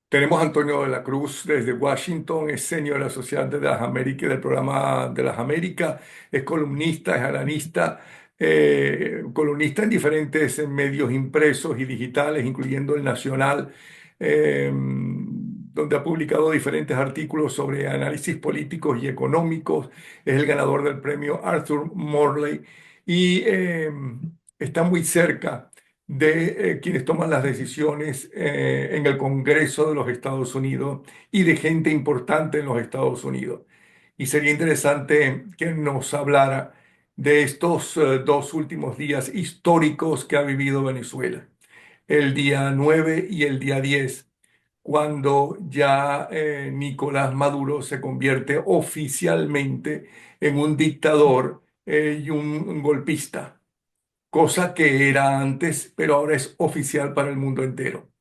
Tenemos a Antonio de la Cruz desde Washington, es senior asociado de las Américas, del programa de las Américas, es columnista, es analista, columnista en diferentes medios impresos y digitales, incluyendo el Nacional, donde ha publicado diferentes artículos sobre análisis políticos y económicos. Es el ganador del premio Arthur Morley y está muy cerca de quienes toman las decisiones en el Congreso de los Estados Unidos y de gente importante en los Estados Unidos. Y sería interesante que nos hablara de estos dos últimos días históricos que ha vivido Venezuela, el día 9 y el día 10, cuando ya Nicolás Maduro se convierte oficialmente en un dictador y un golpista, cosa que era antes, pero ahora es oficial para el mundo entero,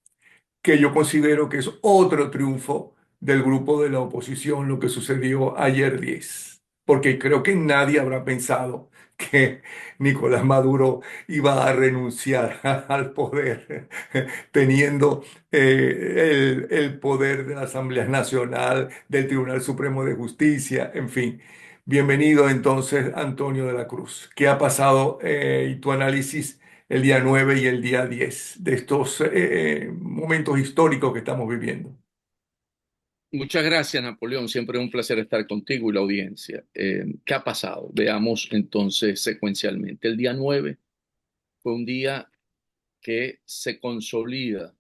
que yo considero que es otro triunfo del grupo de la oposición, lo que sucedió ayer 10, porque creo que nadie habrá pensado que Nicolás Maduro iba a renunciar al poder, teniendo el poder de la Asamblea Nacional, del Tribunal Supremo de Justicia, en fin. Bienvenido entonces, Antonio de la Cruz. ¿Qué ha pasado y tu análisis el día 9 y el día 10 de estos momentos históricos que estamos viviendo? Muchas gracias, Napoleón. Siempre es un placer estar contigo y la audiencia. ¿Qué ha pasado? Veamos entonces secuencialmente. El día 9 fue un día que se consolida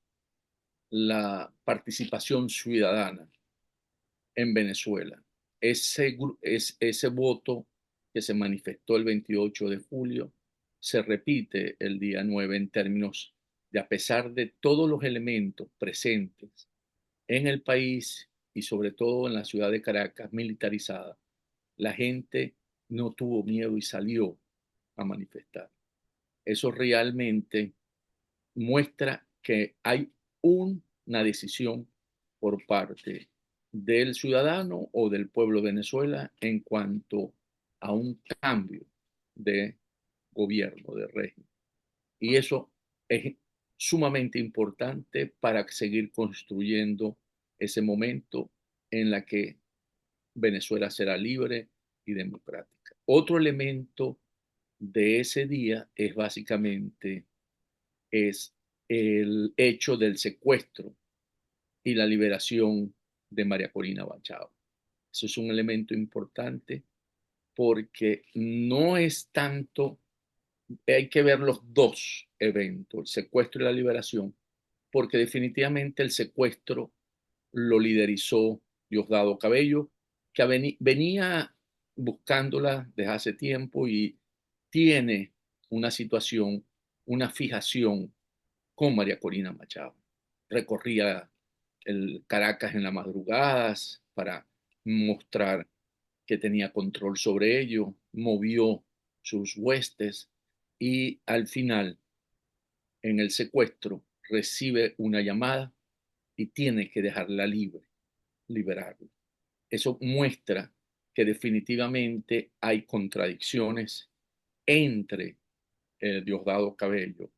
la participación ciudadana en Venezuela. Ese voto que se manifestó el 28 de julio se repite el día 9 en términos de, a pesar de todos los elementos presentes en el país y sobre todo en la ciudad de Caracas militarizada, la gente no tuvo miedo y salió a manifestar. Eso realmente muestra que hay una decisión por parte del ciudadano o del pueblo de Venezuela en cuanto a un cambio de gobierno, de régimen. Y eso es sumamente importante para seguir construyendo ese momento en la que Venezuela será libre y democrática. Otro elemento de ese día es básicamente es el hecho del secuestro y la liberación de María Corina Machado. Eso es un elemento importante porque no es tanto, hay que ver los dos eventos, el secuestro y la liberación, porque definitivamente el secuestro lo liderizó Diosdado Cabello, que venía buscándola desde hace tiempo y tiene una situación, una fijación con María Corina Machado. Recorría el Caracas en las madrugadas para mostrar que tenía control sobre ello, movió sus huestes y al final, en el secuestro, recibe una llamada y tiene que dejarla libre, liberarla. Eso muestra que definitivamente hay contradicciones entre Diosdado Cabello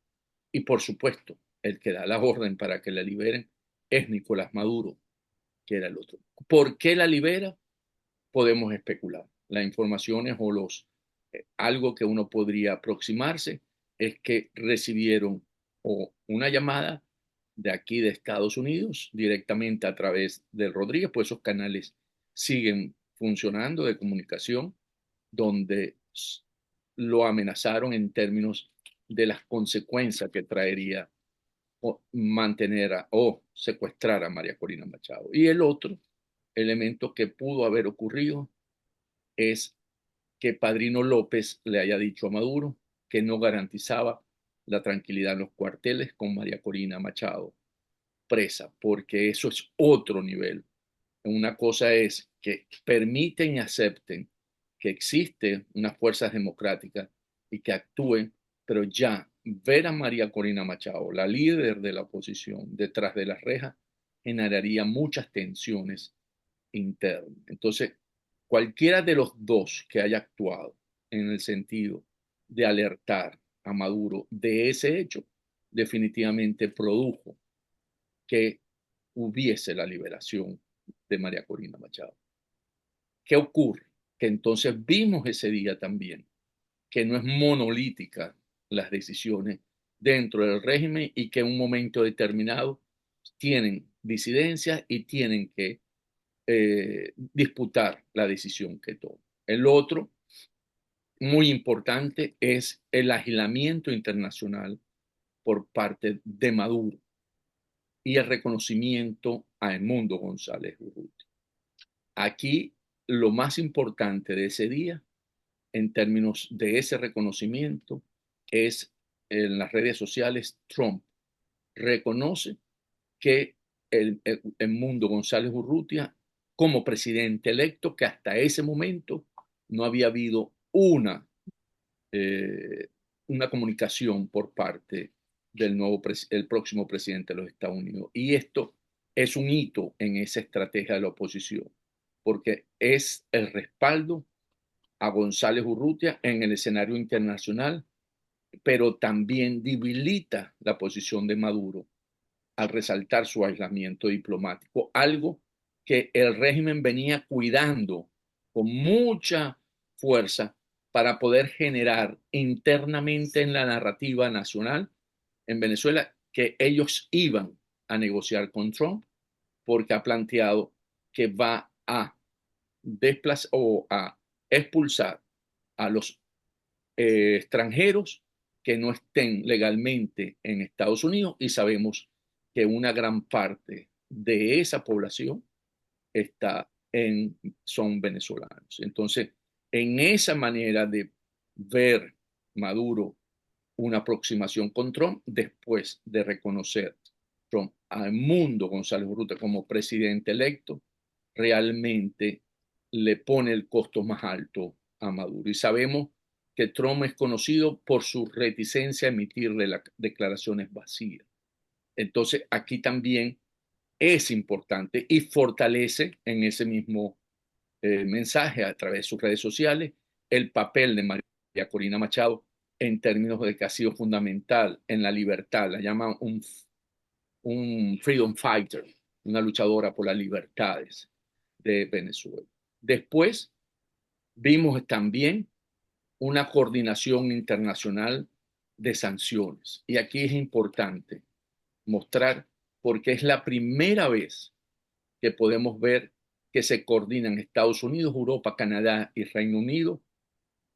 y, por supuesto, el que da la orden para que la liberen es Nicolás Maduro, que era el otro. ¿Por qué la libera? Podemos especular. Las informaciones o algo que uno podría aproximarse es que recibieron una llamada de aquí de Estados Unidos directamente a través del Rodríguez, pues esos canales siguen funcionando de comunicación, donde lo amenazaron en términos de las consecuencias que traería mantener o secuestrar a María Corina Machado. Y el otro elemento que pudo haber ocurrido es que Padrino López le haya dicho a Maduro que no garantizaba la tranquilidad en los cuarteles con María Corina Machado presa, porque eso es otro nivel. Una cosa es que permiten y acepten que existen unas fuerzas democráticas y que actúen, pero ya ver a María Corina Machado, la líder de la oposición, detrás de las rejas, generaría muchas tensiones internas. Entonces, cualquiera de los dos que haya actuado en el sentido de alertar a Maduro de ese hecho, definitivamente produjo que hubiese la liberación de María Corina Machado. ¿Qué ocurre? Que entonces vimos ese día también que no es monolítica las decisiones dentro del régimen y que en un momento determinado tienen disidencias y tienen que disputar la decisión que toman. El otro, muy importante, es el aislamiento internacional por parte de Maduro y el reconocimiento a Edmundo González Urrutia. Aquí lo más importante de ese día, en términos de ese reconocimiento, es en las redes sociales. Trump reconoce que Edmundo González Urrutia, como presidente electo, que hasta ese momento no había habido eh, una comunicación por parte del el próximo presidente de los Estados Unidos. Y esto es un hito en esa estrategia de la oposición, porque es el respaldo a González Urrutia en el escenario internacional, pero también debilita la posición de Maduro al resaltar su aislamiento diplomático, algo que el régimen venía cuidando con mucha fuerza para poder generar internamente en la narrativa nacional en Venezuela que ellos iban a negociar con Trump porque ha planteado que va a desplazar o a expulsar a los extranjeros que no estén legalmente en Estados Unidos y sabemos que una gran parte de esa población son venezolanos. Entonces, en esa manera de ver Maduro una aproximación con Trump, después de reconocer Trump al mundo González Urrutia como presidente electo, realmente le pone el costo más alto a Maduro. Y sabemos que Trump es conocido por su reticencia a emitir declaraciones vacías. Entonces, aquí también es importante y fortalece en ese mismo mensaje a través de sus redes sociales el papel de María Corina Machado en términos de que ha sido fundamental en la libertad, la llama un freedom fighter, una luchadora por las libertades de Venezuela. Después vimos también una coordinación internacional de sanciones. Y aquí es importante mostrar porque es la primera vez que podemos ver que se coordinan Estados Unidos, Europa, Canadá y Reino Unido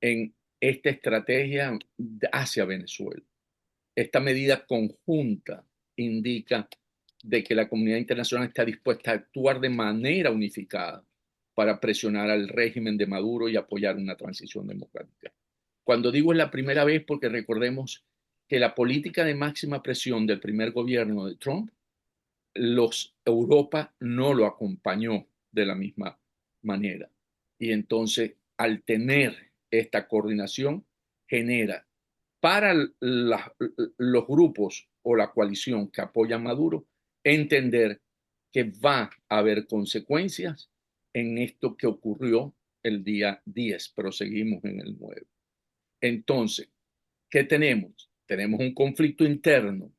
en esta estrategia hacia Venezuela. Esta medida conjunta indica de que la comunidad internacional está dispuesta a actuar de manera unificada para presionar al régimen de Maduro y apoyar una transición democrática. Cuando digo es la primera vez, porque recordemos que la política de máxima presión del primer gobierno de Trump, Europa no lo acompañó de la misma manera. Y entonces, al tener esta coordinación, genera para los grupos o la coalición que apoya a Maduro entender que va a haber consecuencias en esto que ocurrió el día 10, pero seguimos en el 9. Entonces, ¿qué tenemos? Tenemos un conflicto interno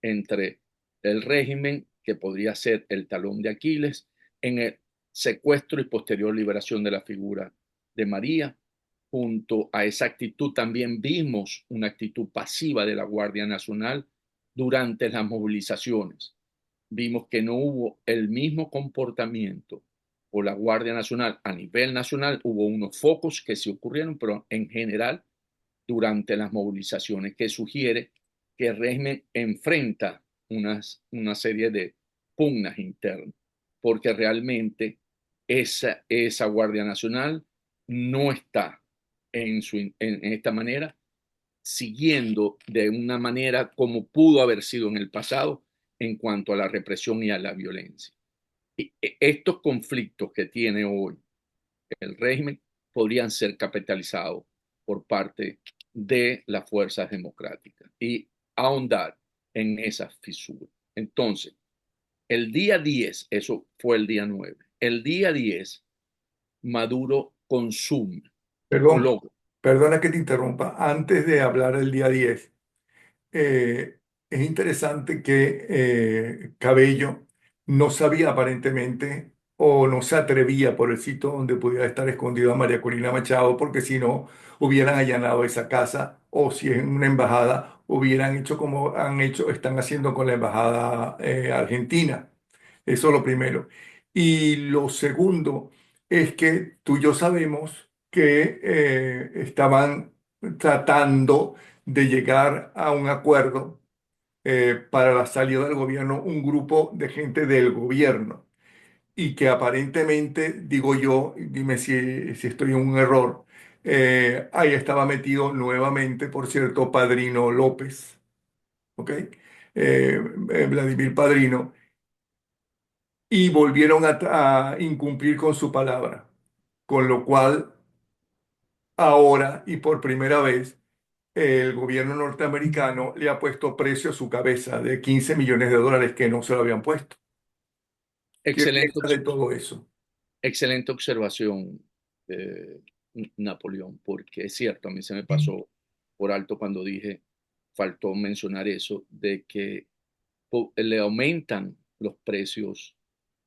entre el régimen, que podría ser el talón de Aquiles, en el secuestro y posterior liberación de la figura de María. Junto a esa actitud también vimos una actitud pasiva de la Guardia Nacional durante las movilizaciones. Vimos que no hubo el mismo comportamiento por la Guardia Nacional a nivel nacional. Hubo unos focos que sí ocurrieron, pero en general durante las movilizaciones, que sugiere que el régimen enfrenta una serie de pugnas internas, porque realmente esa Guardia Nacional no está en esta manera siguiendo de una manera como pudo haber sido en el pasado en cuanto a la represión y a la violencia. Y estos conflictos que tiene hoy el régimen podrían ser capitalizados por parte de las fuerzas democráticas y ahondar en esas fisuras. Entonces, el día 10, eso fue el día 9, el día 10, Maduro consume o Perdón, logra. perdona que te interrumpa. Antes de hablar del día 10, eh, es interesante que Cabello no sabía aparentemente o no se atrevía por el sitio donde pudiera estar escondida María Corina Machado, porque si no, hubieran allanado esa casa o si es en una embajada, hubieran hecho como han hecho, están haciendo con la embajada argentina. Eso es lo primero. Y lo segundo es que tú y yo sabemos que estaban tratando de llegar a un acuerdo para la salida del gobierno un grupo de gente del gobierno y que aparentemente, digo yo, dime si estoy en un error, ahí estaba metido nuevamente, por cierto, Padrino López, ¿ok? Vladimir Padrino, y volvieron a incumplir con su palabra, con lo cual ahora y por primera vez el gobierno norteamericano le ha puesto precio a su cabeza de 15 millones de dólares que no se lo habían puesto. ¿Qué Excelente, piensas de todo eso? excelente observación, Napoleón, porque es cierto, a mí se me pasó por alto cuando dije, faltó mencionar eso, de que le aumentan los precios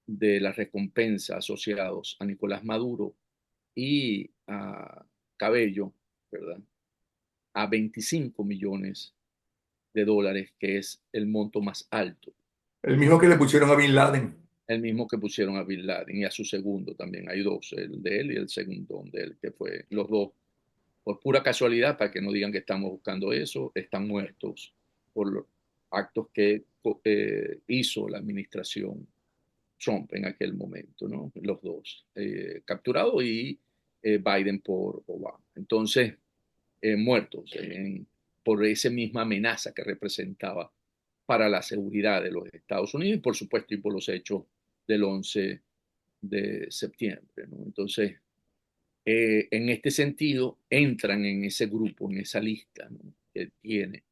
de las recompensas asociados a Nicolás Maduro y a Cabello, ¿verdad? A 25 millones de dólares, que es el monto más alto, El mismo que le pusieron a Bin Laden. el mismo que pusieron a Bin Laden y a su segundo también. Hay dos, el de él y el segundo de él, que fue los dos, por pura casualidad, para que no digan que estamos buscando eso, están muertos por los actos que hizo la administración Trump en aquel momento, ¿no? Los dos, capturados y Biden por Obama. Entonces, muertos por esa misma amenaza que representaba para la seguridad de los Estados Unidos y por supuesto y por los hechos del 11 de septiembre, ¿no? Entonces, en este sentido, entran en ese grupo, en esa lista, ¿no? Que tiene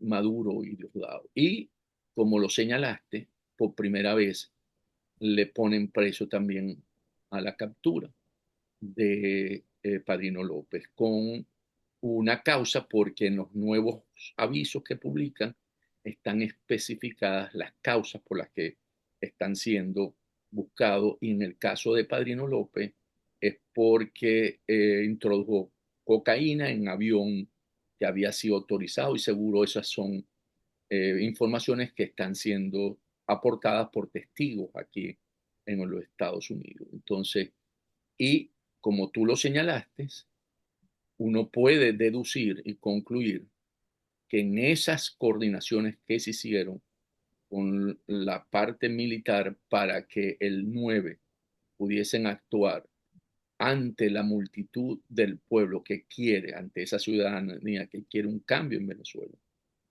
Maduro y Diosdado. Y como lo señalaste, por primera vez le ponen precio también a la captura de Padrino López con una causa porque en los nuevos avisos que publican están especificadas las causas por las que están siendo buscados y en el caso de Padrino López es porque introdujo cocaína en avión que había sido autorizado y seguro esas son informaciones que están siendo aportadas por testigos aquí en los Estados Unidos. Entonces, y como tú lo señalaste, uno puede deducir y concluir que en esas coordinaciones que se hicieron con la parte militar para que el 9 pudiesen actuar ante la multitud del pueblo que quiere, ante esa ciudadanía que quiere un cambio en Venezuela,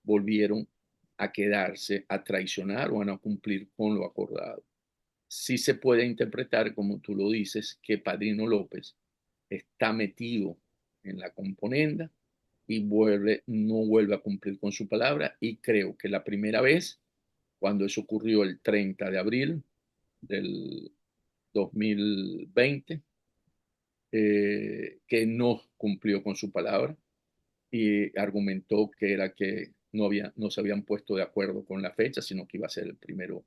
volvieron a quedarse, a traicionar o a no cumplir con lo acordado. Sí se puede interpretar, como tú lo dices, que Padrino López está metido en la componenda y no vuelve a cumplir con su palabra. Y creo que la primera vez, cuando eso ocurrió el 30 de abril del 2020, que no cumplió con su palabra y argumentó que era que no se habían puesto de acuerdo con la fecha, sino que iba a ser el 1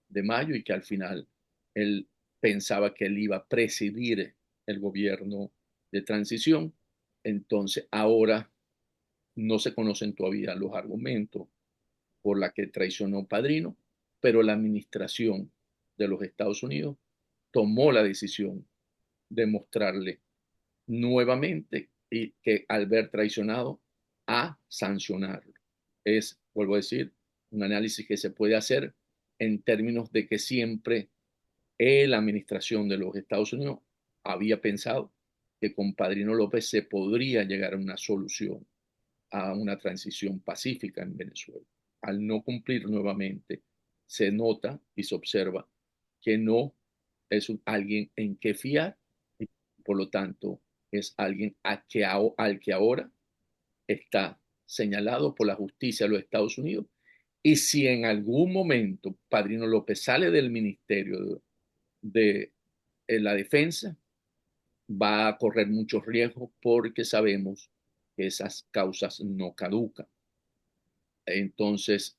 de mayo y que al final él pensaba que él iba a presidir el gobierno de transición. Entonces ahora no se conocen todavía los argumentos por la que traicionó Padrino, pero la administración de los Estados Unidos tomó la decisión de mostrarle nuevamente y que al ver traicionado a sancionarlo. Es, vuelvo a decir, un análisis que se puede hacer en términos de que siempre la administración de los Estados Unidos había pensado que con Padrino López se podría llegar a una solución, a una transición pacífica en Venezuela. Al no cumplir nuevamente, se nota y se observa que no es alguien en que fiar y por lo tanto es alguien al que ahora está señalado por la justicia de los Estados Unidos. Y si en algún momento Padrino López sale del Ministerio de la Defensa, va a correr muchos riesgos porque sabemos que esas causas no caducan. Entonces,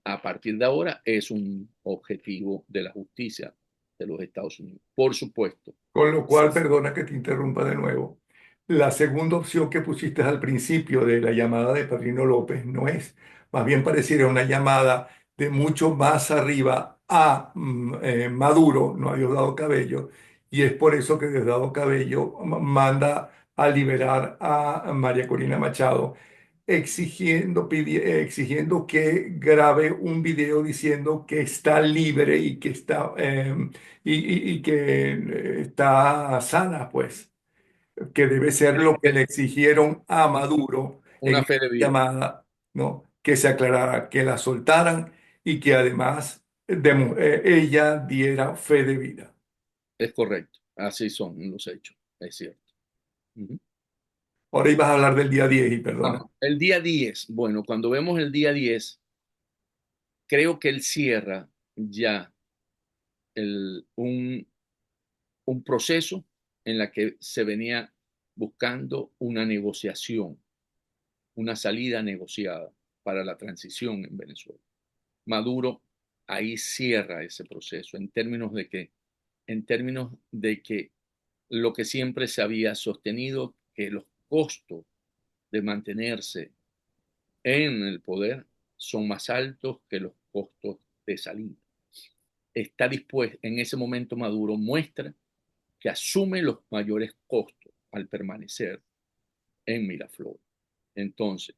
a partir de ahora es un objetivo de la justicia de los Estados Unidos. Por supuesto, Con lo cual, perdona que te interrumpa de nuevo, la segunda opción que pusiste al principio de la llamada de Padrino López no es, más bien pareciera una llamada de mucho más arriba a Maduro, no a Diosdado Cabello, y es por eso que Diosdado Cabello manda a liberar a María Corina Machado, exigiendo que grabe un video diciendo que está libre y que está y que está sana, pues, que debe ser lo que le exigieron a Maduro en una fe esta de vida, llamada, ¿no? Que se aclarara, que la soltaran y que además ella diera fe de vida. es correcto. Así son los hechos, es cierto. Ujú. Ahora ibas a hablar del día 10 y perdona. Ajá. El día 10, bueno, cuando vemos el día 10, creo que él cierra ya el, un proceso en la que se venía buscando una negociación, una salida negociada para la transición en Venezuela. Maduro ahí cierra ese proceso en términos de que lo que siempre se había sostenido, que los costos de mantenerse en el poder son más altos que los costos de salida. Está dispuesto, en ese momento Maduro muestra que asume los mayores costos al permanecer en Miraflores. Entonces,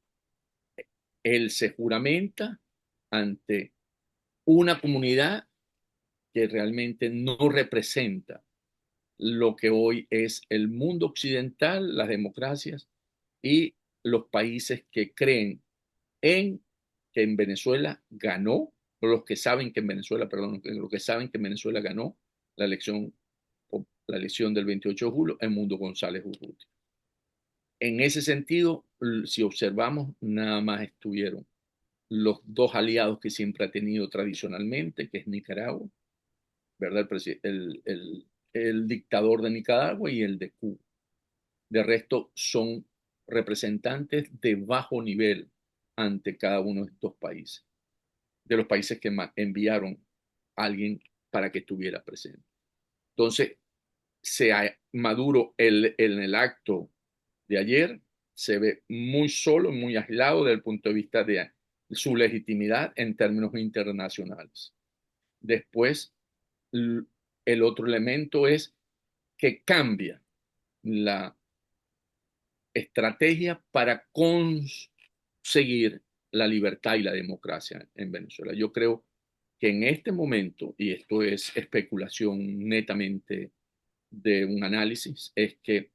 él se juramenta ante una comunidad que realmente no representa lo que hoy es el mundo occidental, las democracias y los países que creen en que en Venezuela ganó, o los que saben que en Venezuela, perdón, los que saben que en Venezuela ganó la elección, la elección del 28 de julio, el Mundo González Urrutia. En ese sentido, si observamos, nada más estuvieron los dos aliados que siempre ha tenido tradicionalmente, que es Nicaragua, ¿verdad? El dictador de Nicaragua y el de Cuba. De resto, son representantes de bajo nivel ante cada uno de estos países, de los países que enviaron a alguien para que estuviera presente. Entonces, Maduro en el acto de ayer se ve muy solo, muy aislado desde el punto de vista de su legitimidad en términos internacionales. Después, el otro elemento es que cambia la estrategia para conseguir la libertad y la democracia en Venezuela. Yo creo que en este momento, y esto es especulación netamente de un análisis, es que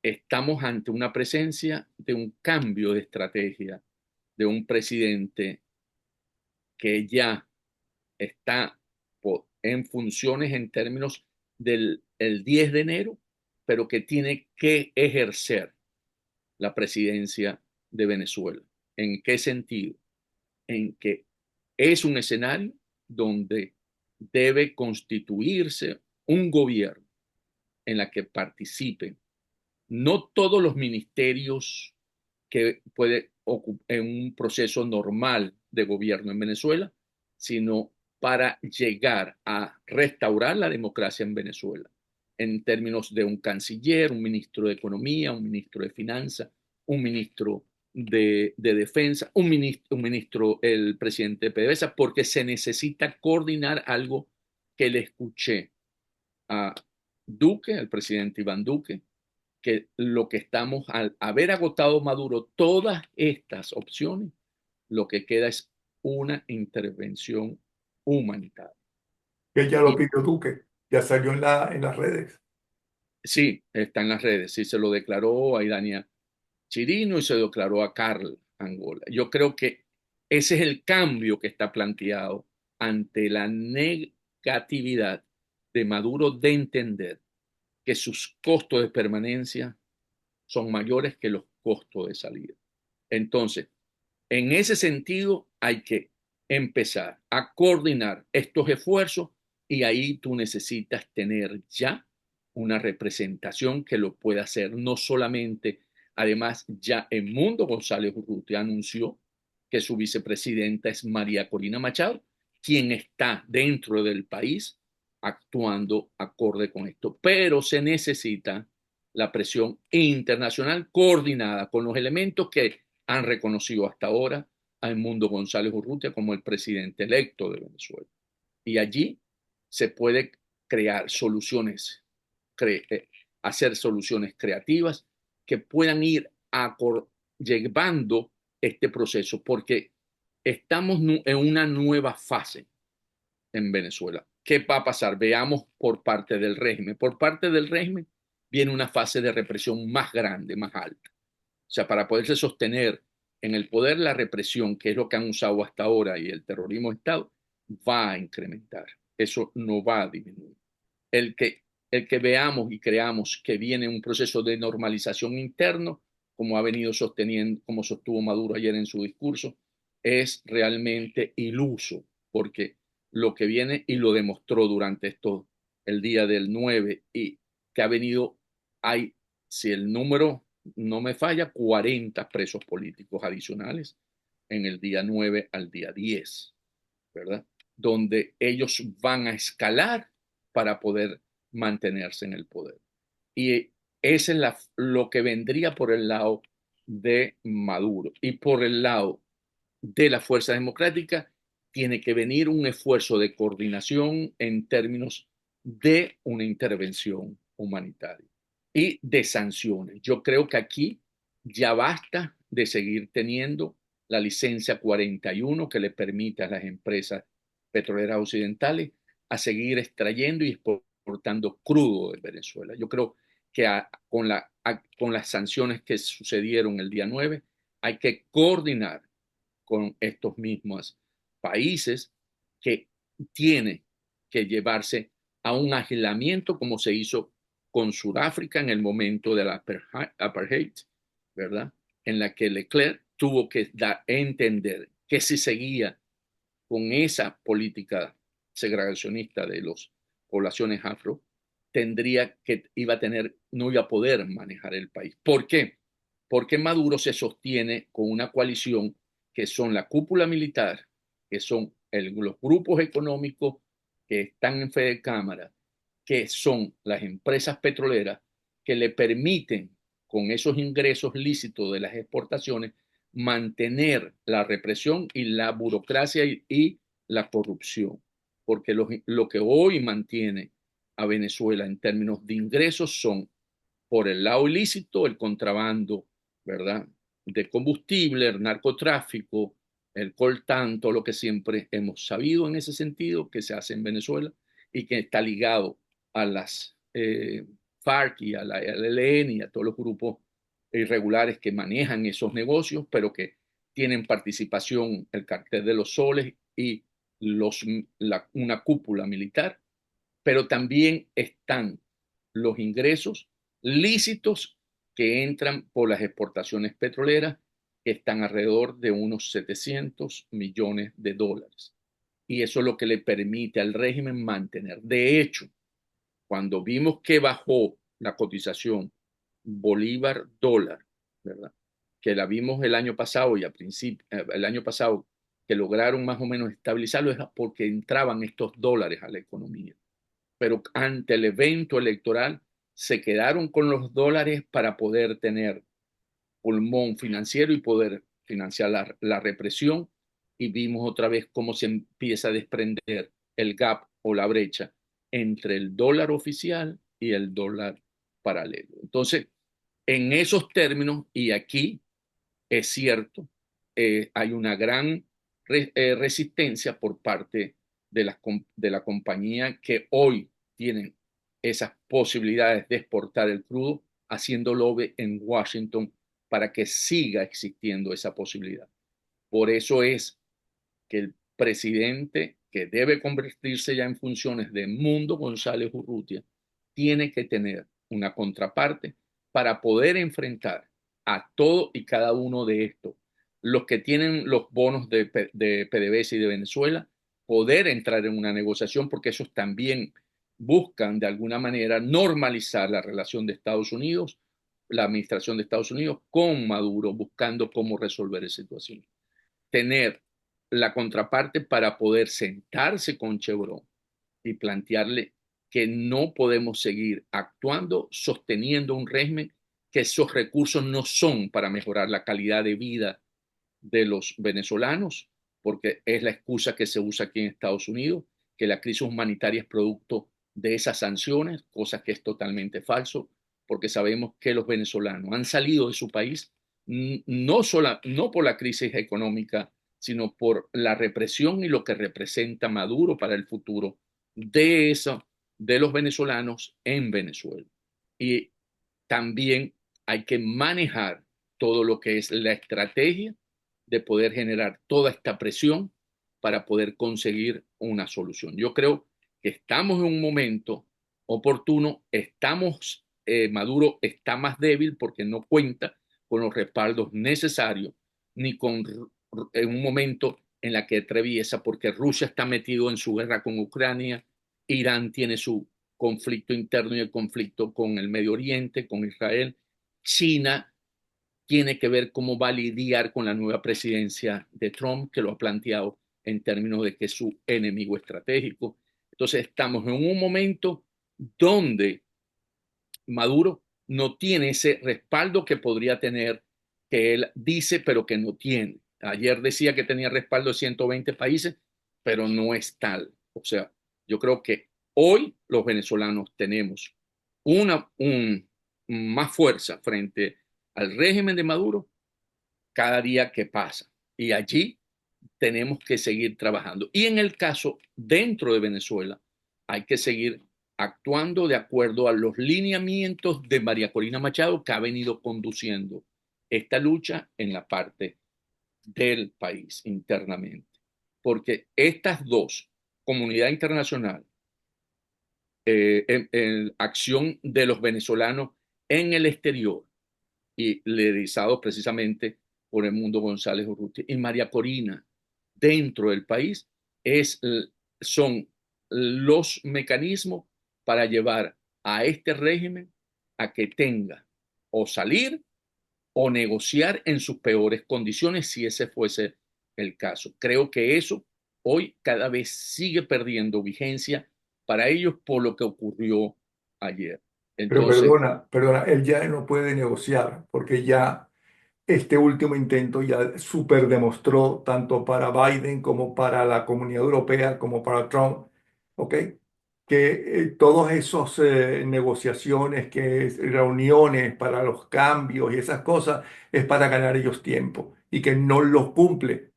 estamos ante una presencia de un cambio de estrategia de un presidente que ya está en funciones en términos del el 10 de enero, pero que tiene que ejercer la presidencia de Venezuela. ¿En qué sentido? En que es un escenario donde debe constituirse un gobierno en la que participen no todos los ministerios que puede en un proceso normal de gobierno en Venezuela, sino para llegar a restaurar la democracia en Venezuela, en términos de un canciller, un ministro de Economía, un ministro de Finanzas, un ministro de Defensa, un ministro, el presidente de PDVSA, porque se necesita coordinar algo que le escuché a Duque, al presidente Iván Duque, que lo que estamos, al haber agotado Maduro todas estas opciones, lo que queda es una intervención humanitaria. Que ya lo Y pidió Duque, ya salió en las redes. sí, está en las redes, sí se lo declaró a Idania Chirino y se lo declaró a Carl Angola. Yo creo que ese es el cambio que está planteado ante la negatividad de Maduro de entender que sus costos de permanencia son mayores que los costos de salida. Entonces, en ese sentido, hay que empezar a coordinar estos esfuerzos y ahí tú necesitas tener ya una representación que lo pueda hacer, no solamente, además, ya el Mundo González Urrutia anunció que su vicepresidenta es María Corina Machado, quien está dentro del país actuando acorde con esto. Pero se necesita la presión internacional coordinada con los elementos que han reconocido hasta ahora a Edmundo González Urrutia como el presidente electo de Venezuela. Y allí se puede crear soluciones, hacer soluciones creativas que puedan ir llevando este proceso, porque estamos en una nueva fase en Venezuela. ¿Qué va a pasar? Veamos por parte del régimen. Por parte del régimen viene una fase de represión más grande, más alta. O sea, para poderse sostener en el poder, la represión, que es lo que han usado hasta ahora, y el terrorismo de Estado, va a incrementar. Eso no va a disminuir. El que, el que veamos y creamos que viene un proceso de normalización interno, como ha venido sosteniendo, como sostuvo Maduro ayer en su discurso, es realmente iluso, porque lo que viene, y lo demostró durante esto, el día del 9, y que ha venido, hay, si el número no me falla, 40 presos políticos adicionales en el día 9 al día 10, ¿verdad? Donde ellos van a escalar para poder mantenerse en el poder. Y ese es lo que vendría por el lado de Maduro. Y por el lado de la Fuerza Democrática tiene que venir un esfuerzo de coordinación en términos de una intervención humanitaria y de sanciones. Yo creo que aquí ya basta de seguir teniendo la licencia 41 que le permite a las empresas petroleras occidentales a seguir extrayendo y exportando crudo de Venezuela. Yo creo que con las sanciones que sucedieron el día 9 hay que coordinar con estos mismos países que tiene que llevarse a un aislamiento como se hizo con Sudáfrica en el momento de la apartheid, ¿verdad? En la que Leclerc tuvo que dar a entender que si seguía con esa política segregacionista de las poblaciones afro, no iba a poder manejar el país. ¿Por qué? Porque Maduro se sostiene con una coalición que son la cúpula militar, que son los grupos económicos que están en fe de cámara, que son las empresas petroleras, que le permiten, con esos ingresos lícitos de las exportaciones, mantener la represión y la burocracia y la corrupción. Porque lo que hoy mantiene a Venezuela en términos de ingresos son, por el lado ilícito, el contrabando, ¿verdad? De combustible, el narcotráfico, el coltán, todo lo que siempre hemos sabido en ese sentido que se hace en Venezuela y que está ligado a las FARC y a la ELN y a todos los grupos irregulares que manejan esos negocios, pero que tienen participación el cartel de los soles y una cúpula militar, pero también están los ingresos lícitos que entran por las exportaciones petroleras, que están alrededor de unos 700 millones de dólares. Y eso es lo que le permite al régimen mantener. De hecho, cuando vimos que bajó la cotización Bolívar-dólar, ¿verdad? Que la vimos el año pasado y el año pasado que lograron más o menos estabilizarlo, es porque entraban estos dólares a la economía. Pero ante el evento electoral se quedaron con los dólares para poder tener pulmón financiero y poder financiar la represión, y vimos otra vez cómo se empieza a desprender el gap o la brecha entre el dólar oficial y el dólar paralelo. Entonces, en esos términos, y aquí es cierto, hay una gran resistencia por parte de la compañía que hoy tienen esas posibilidades de exportar el crudo, haciendo lobby en Washington para que siga existiendo esa posibilidad. Por eso es que el presidente, que debe convertirse ya en funciones de Edmundo González Urrutia, tiene que tener una contraparte para poder enfrentar a todo y cada uno de estos. Los que tienen los bonos de PDVSA y de Venezuela, poder entrar en una negociación, porque esos también buscan de alguna manera normalizar la relación de Estados Unidos, la administración de Estados Unidos con Maduro, buscando cómo resolver esa situación. tener la contraparte para poder sentarse con Chevron y plantearle que no podemos seguir actuando, sosteniendo un régimen que esos recursos no son para mejorar la calidad de vida de los venezolanos, porque es la excusa que se usa aquí en Estados Unidos, que la crisis humanitaria es producto de esas sanciones, cosa que es totalmente falso, porque sabemos que los venezolanos han salido de su país no por la crisis económica, sino por la represión y lo que representa Maduro para el futuro de eso, de los venezolanos en Venezuela. Y también hay que manejar todo lo que es la estrategia de poder generar toda esta presión para poder conseguir una solución. Yo creo que estamos en un momento oportuno, Maduro está más débil porque no cuenta con los respaldos necesarios, ni con en un momento en la que atraviesa, porque Rusia está metido en su guerra con Ucrania, Irán tiene su conflicto interno y el conflicto con el Medio Oriente, con Israel, China tiene que ver cómo va a lidiar con la nueva presidencia de Trump, que lo ha planteado en términos de que es su enemigo estratégico. Entonces estamos en un momento donde Maduro no tiene ese respaldo que podría tener, que él dice, pero que no tiene. Ayer decía que tenía respaldo de 120 países, pero no es tal. O sea, yo creo que hoy los venezolanos tenemos más fuerza frente al régimen de Maduro cada día que pasa. Y allí tenemos que seguir trabajando. Y en el caso dentro de Venezuela, hay que seguir actuando de acuerdo a los lineamientos de María Corina Machado, que ha venido conduciendo esta lucha en la parte del país internamente. Porque estas dos, comunidad internacional, acción de los venezolanos en el exterior y liderados precisamente por el Mundo González Urrutia y María Corina dentro del país, es, son los mecanismos para llevar a este régimen a que tenga o salir o negociar en sus peores condiciones si ese fuese el caso. Creo que eso hoy cada vez sigue perdiendo vigencia para ellos por lo que ocurrió ayer. Pero Entonces, perdona, él ya no puede negociar porque ya este último intento ya súper demostró tanto para Biden como para la Comunidad Europea como para Trump, ¿ok? Que todas esas negociaciones, reuniones para los cambios y esas cosas es para ganar ellos tiempo y que no los cumple.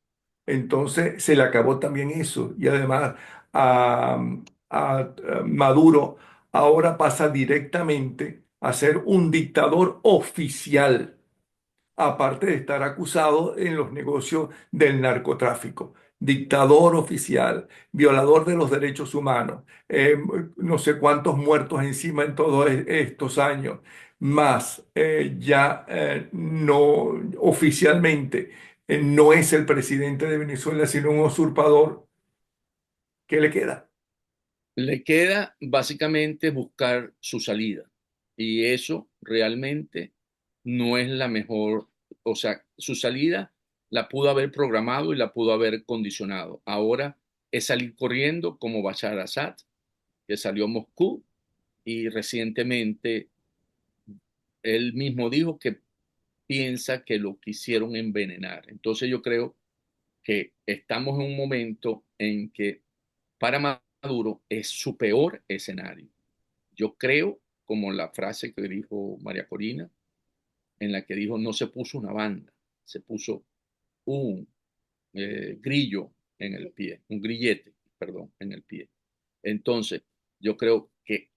Entonces se le acabó también eso y además a, a Maduro ahora pasa directamente a ser un dictador oficial, aparte de estar acusado en los negocios del narcotráfico. Dictador oficial, violador de los derechos humanos, no sé cuántos muertos encima en todos estos años, más ya no oficialmente no es el presidente de Venezuela, sino un usurpador. ¿Qué le queda? le queda básicamente buscar su salida y eso realmente no es la mejor, o sea, su salida la pudo haber programado y la pudo haber condicionado. Ahora es salir corriendo como Bashar Assad, que salió a Moscú y recientemente él mismo dijo que piensa que lo quisieron envenenar. Entonces yo creo que estamos en un momento en que para Maduro es su peor escenario. Yo creo, como la frase que dijo María Corina, en la que dijo no se puso una banda, se puso un grillo en el pie, un grillete, perdón, en el pie. Entonces, yo creo que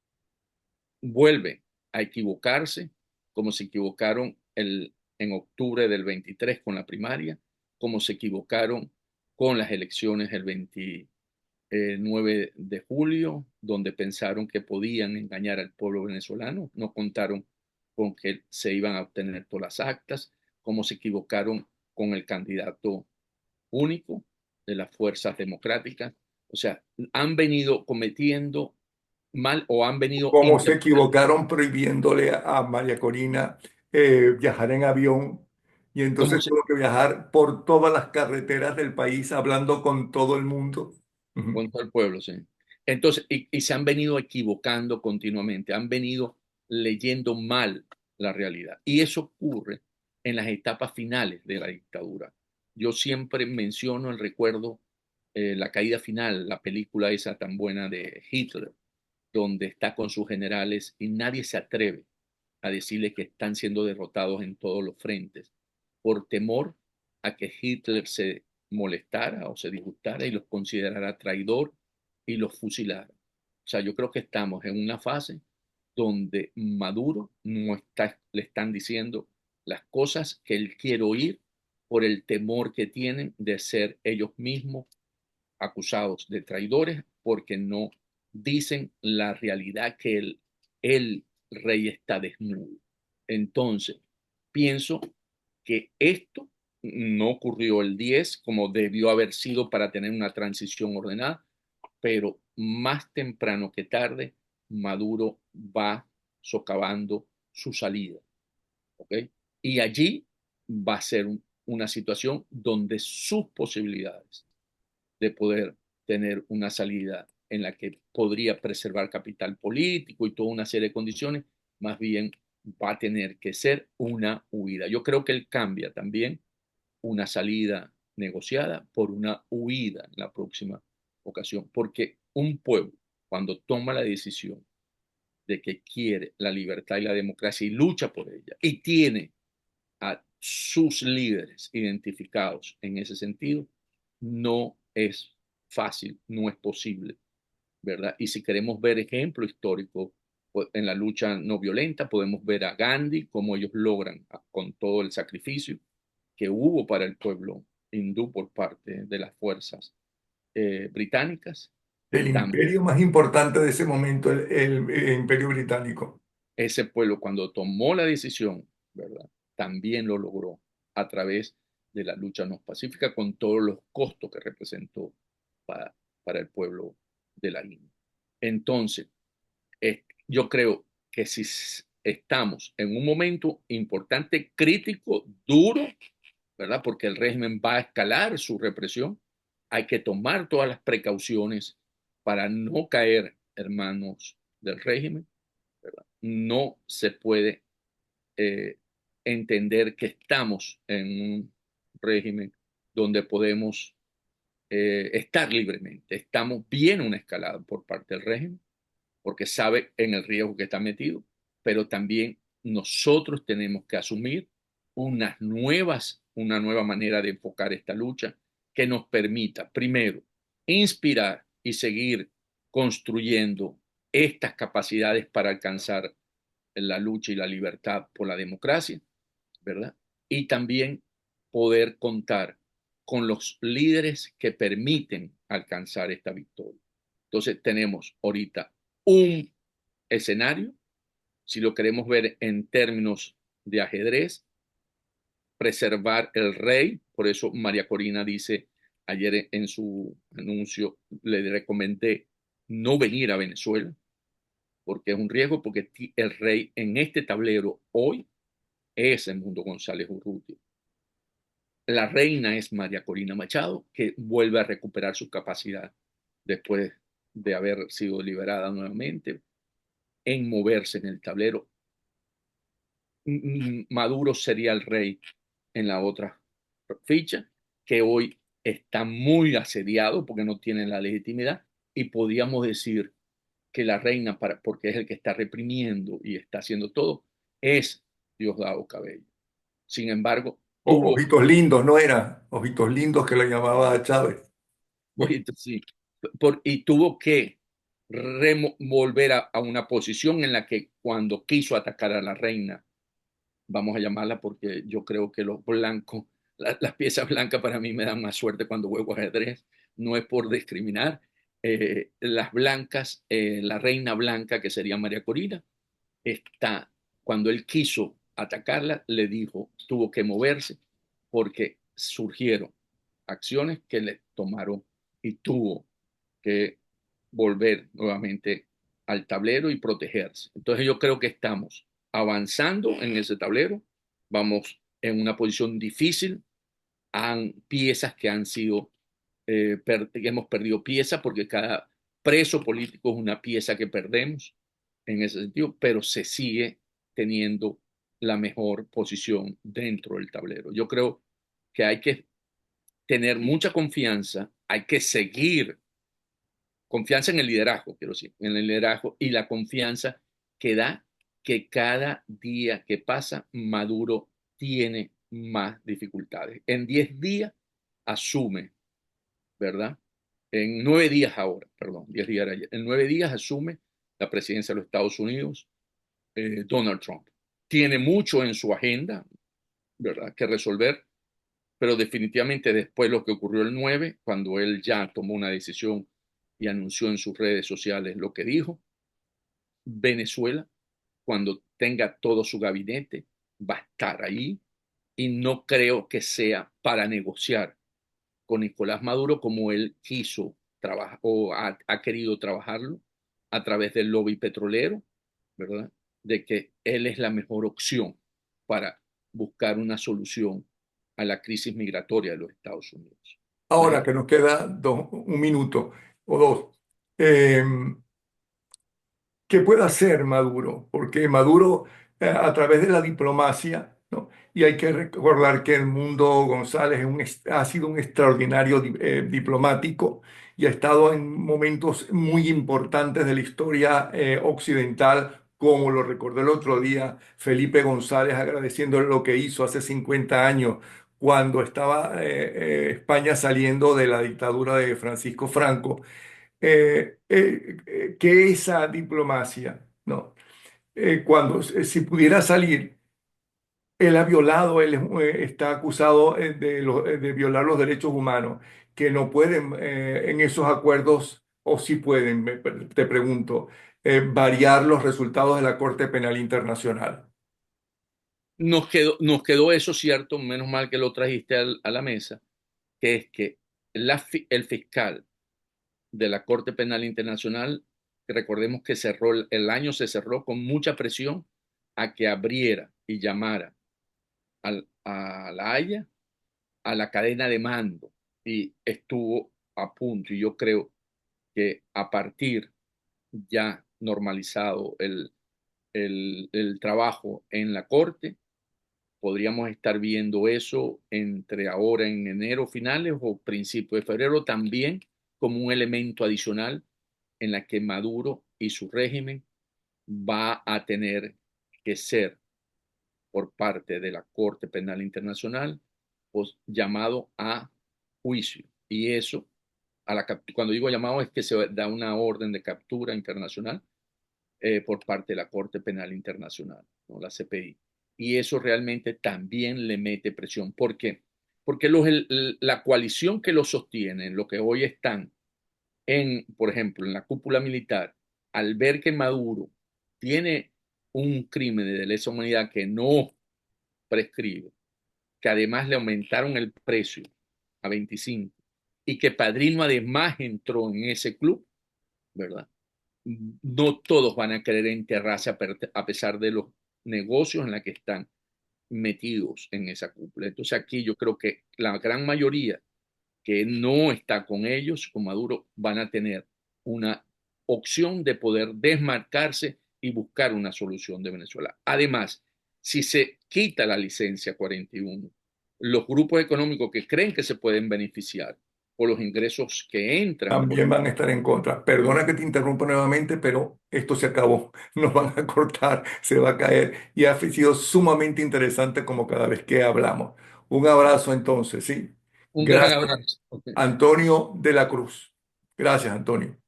vuelve a equivocarse como se equivocaron en octubre del 23 con la primaria, como se equivocaron con las elecciones el 29 de julio, donde pensaron que podían engañar al pueblo venezolano, no contaron con que se iban a obtener todas las actas, como se equivocaron con el candidato único de las fuerzas democráticas. O sea, han venido cometiendo mal o han venido Cómo se interpretando. equivocaron prohibiéndole a María Corina viajar en avión, y ¿Cómo entonces se, tuvo que viajar por todas las carreteras del país hablando con todo el mundo. Ujú. contra el pueblo, sí. Entonces, y se han venido equivocando continuamente, han venido leyendo mal la realidad. Y eso ocurre en las etapas finales de la dictadura. Yo siempre menciono el recuerdo, la caída final, la película esa tan buena de Hitler, donde está con sus generales y nadie se atreve a decirle que están siendo derrotados en todos los frentes por temor a que Hitler se molestara o se disgustara y los considerara traidor y los fusilara. O sea, yo creo que estamos en una fase donde Maduro no está, le están diciendo las cosas que él quiere oír por el temor que tienen de ser ellos mismos acusados de traidores porque no dicen la realidad que el rey está desnudo. Entonces, pienso que esto no ocurrió el 10 como debió haber sido para tener una transición ordenada, pero más temprano que tarde, Maduro va socavando su salida. ¿Ok? Y allí va a ser una situación donde sus posibilidades de poder tener una salida en la que podría preservar capital político y toda una serie de condiciones, más bien va a tener que ser una huida. Yo creo que él cambia también una salida negociada por una huida en la próxima ocasión, porque un pueblo, cuando toma la decisión de que quiere la libertad y la democracia y lucha por ella, y tiene a sus líderes identificados en ese sentido, no es fácil, no es posible, ¿verdad? Y si queremos ver ejemplo histórico pues, en la lucha no violenta, podemos ver a Gandhi, cómo ellos logran, con todo el sacrificio que hubo para el pueblo hindú por parte de las fuerzas británicas, El también imperio más importante de ese momento, el imperio británico. ese pueblo cuando tomó la decisión, ¿verdad? También lo logró a través de la lucha no pacífica con todos los costos que representó para, para el pueblo de la India. Entonces, yo creo que si estamos en un momento importante, crítico, duro, ¿verdad? Porque el régimen va a escalar su represión, hay que tomar todas las precauciones para no caer, hermanos del régimen, ¿verdad? No se puede eh, entender que estamos en un régimen donde podemos estar libremente. Estamos bien una escalada por parte del régimen, porque sabe en el riesgo que está metido, pero también nosotros tenemos que asumir una nueva manera de enfocar esta lucha que nos permita, primero, inspirar y seguir construyendo estas capacidades para alcanzar la lucha y la libertad por la democracia, ¿verdad? Y también poder contar con los líderes que permiten alcanzar esta victoria. Entonces tenemos ahorita un escenario, si lo queremos ver en términos de ajedrez, preservar el rey, por eso María Corina dice ayer en su anuncio, le recomendé no venir a Venezuela, porque es un riesgo, porque el rey en este tablero hoy es el Mundo González Urrutia. La reina es María Corina Machado, que vuelve a recuperar su capacidad después de haber sido liberada nuevamente en moverse en el tablero. Maduro sería el rey en la otra ficha, que hoy está muy asediado porque no tiene la legitimidad y podríamos decir que la reina, porque es el que está reprimiendo y está haciendo todo, es Diosdado Cabello. Sin embargo, tuvo, Ojitos lindos, ¿no era? Ojitos lindos que le llamaba a Chávez. sí, y tuvo que volver a una posición en la que cuando quiso atacar a la reina, vamos a llamarla porque yo creo que los blancos, las piezas blancas para mí me dan más suerte cuando juego ajedrez, no es por discriminar. Las blancas, la reina blanca que sería María Corina, está, cuando él quiso atacarla, le dijo, tuvo que moverse porque surgieron acciones que le tomaron y tuvo que volver nuevamente al tablero y protegerse. Entonces yo creo que estamos avanzando en ese tablero, vamos en una posición difícil, han piezas que han sido, que hemos perdido piezas porque cada preso político es una pieza que perdemos en ese sentido, pero se sigue teniendo la mejor posición dentro del tablero. Yo creo que hay que tener mucha confianza, hay que seguir confianza en el liderazgo, quiero decir, en el liderazgo y la confianza que da que cada día que pasa, Maduro tiene más dificultades. En 10 días asume, ¿verdad? En 9 días ahora, perdón, 10 días era ayer. En 9 días asume la presidencia de los Estados Unidos, Donald Trump. Tiene mucho en su agenda, ¿verdad?, que resolver, pero definitivamente después lo que ocurrió el 9, cuando él ya tomó una decisión y anunció en sus redes sociales lo que dijo, Venezuela, cuando tenga todo su gabinete, va a estar ahí y no creo que sea para negociar con Nicolás Maduro como él quiso trabajar o ha querido trabajarlo a través del lobby petrolero, ¿verdad? De que él es la mejor opción para buscar una solución a la crisis migratoria de los Estados Unidos. Ahora ¿Verdad? que nos queda un minuto o dos, eh, ¿qué puede hacer Maduro? Porque Maduro, a través de la diplomacia, ¿no? Y hay que recordar que el Mundo González ha sido un extraordinario diplomático y ha estado en momentos muy importantes de la historia occidental, como lo recordó el otro día Felipe González, agradeciéndole lo que hizo hace 50 años, cuando estaba España saliendo de la dictadura de Francisco Franco, que esa diplomacia, ¿no? Si pudiera salir, él ha violado, está acusado de violar los derechos humanos, que no pueden en esos acuerdos, o sí pueden, te pregunto, variar los resultados de la Corte Penal Internacional. Nos quedó eso cierto, menos mal que lo trajiste a la mesa, que es que el fiscal de la Corte Penal Internacional, recordemos que el año se cerró con mucha presión a que abriera y llamara a La Haya a la cadena de mando y estuvo a punto. Y yo creo que a partir ya normalizado el trabajo en la Corte, podríamos estar viendo eso entre ahora en enero finales o principios de febrero también como un elemento adicional en la que Maduro y su régimen va a tener que ser por parte de la Corte Penal Internacional pues, llamado a juicio. Y eso, cuando digo llamado es que se da una orden de captura internacional por parte de la Corte Penal Internacional, ¿no? La CPI. Y eso realmente también le mete presión. ¿Por qué? Porque la coalición que lo sostiene, lo que hoy están por ejemplo, en la cúpula militar, al ver que Maduro tiene un crimen de lesa humanidad que no prescribe, que además le aumentaron el precio a 25 y que Padrino además entró en ese club, ¿verdad? No todos van a querer enterrarse a pesar de los negocios en los que están metidos en esa cúpula. Entonces aquí yo creo que la gran mayoría que no está con ellos, con Maduro, van a tener una opción de poder desmarcarse y buscar una solución de Venezuela. Además, si se quita la licencia 41, los grupos económicos que creen que se pueden beneficiar por los ingresos que entran por También van a estar en contra. Perdona que te interrumpa nuevamente, pero esto se acabó. Nos van a cortar, se va a caer. Y ha sido sumamente interesante como cada vez que hablamos. Un abrazo entonces, ¿sí? un gran Gracias, abrazo. Antonio de la Cruz. Gracias, Antonio.